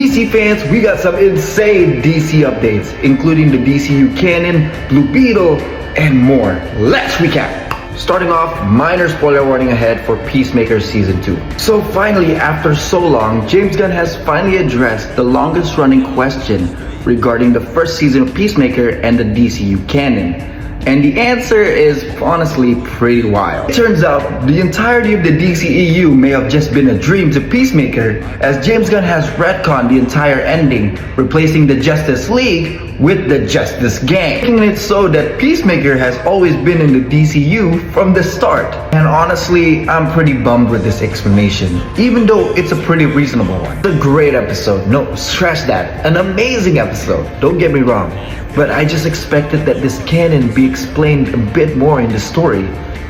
DC fans, we got some insane DC updates, including the DCU Canon, Blue Beetle, and more. Let's recap. Starting off, minor spoiler warning ahead for Peacemaker Season 2. So finally, after so long, James Gunn has finally addressed the longest running question regarding the first season of Peacemaker and the DCU Canon. And the answer is honestly pretty wild. It turns out the entirety of the DCEU may have just been a dream to Peacemaker, as James Gunn has retconned the entire ending, replacing the Justice League with the Justice Gang, making it so that Peacemaker has always been in the DCU from the start. And honestly, I'm pretty bummed with this explanation, even though it's a pretty reasonable one. It's a great episode, no, scratch that, an amazing episode, don't get me wrong. But I just expected that this canon be explained a bit more in the story,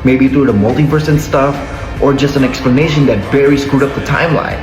maybe through the multiverse and stuff, or just an explanation that very screwed up the timeline.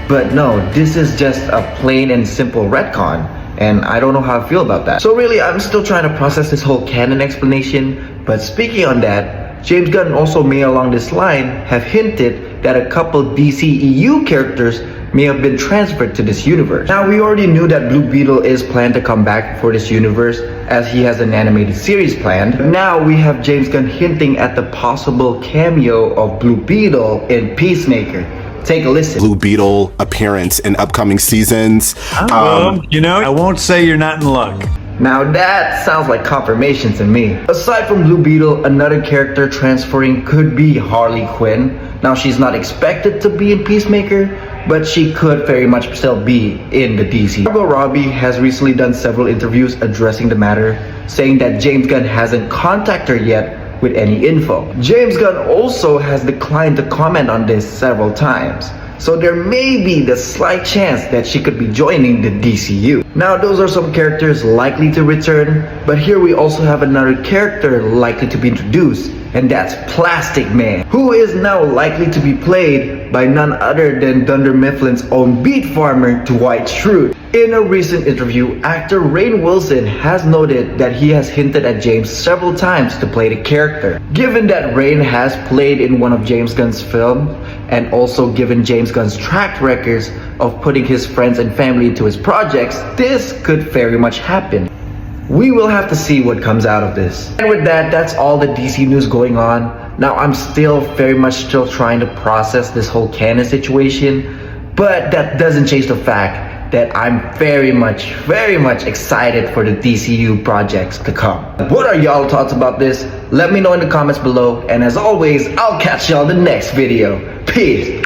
But no, this is just a plain and simple retcon, and I don't know how I feel about that. So really, I'm still trying to process this whole canon explanation. But speaking on that, James Gunn also may along this line have hinted that a couple DCEU characters may have been transferred to this universe. Now, we already knew that Blue Beetle is planned to come back for this universe, as he has an animated series planned. Now we have James Gunn hinting at the possible cameo of Blue Beetle in Peacemaker. Take a listen. Blue Beetle appearance in upcoming seasons. I won't say you're not in luck. Now that sounds like confirmation to me. Aside from Blue Beetle, another character transferring could be Harley Quinn. Now, she's not expected to be in Peacemaker, but she could very much still be in the DC. Margot Robbie has recently done several interviews addressing the matter, saying that James Gunn hasn't contacted her yet with any info. James Gunn also has declined to comment on this several times, so there may be the slight chance that she could be joining the DCU. Now, those are some characters likely to return, but here we also have another character likely to be introduced, and that's Plastic Man, who is now likely to be played by none other than Dunder Mifflin's own beat farmer, Dwight Schrute. In a recent interview, actor Rainn Wilson has noted that he has hinted at James several times to play the character. Given that Rainn has played in one of James Gunn's films, and also given James Gunn's track records of putting his friends and family into his projects, this could very much happen. We will have to see what comes out of this. And with that, that's all the DC news going on. Now, I'm still very much trying to process this whole canon situation, but that doesn't change the fact that I'm very much excited for the DCU projects to come. What are y'all thoughts about this? Let me know in the comments below, and as always, I'll catch y'all in the next video. Peace.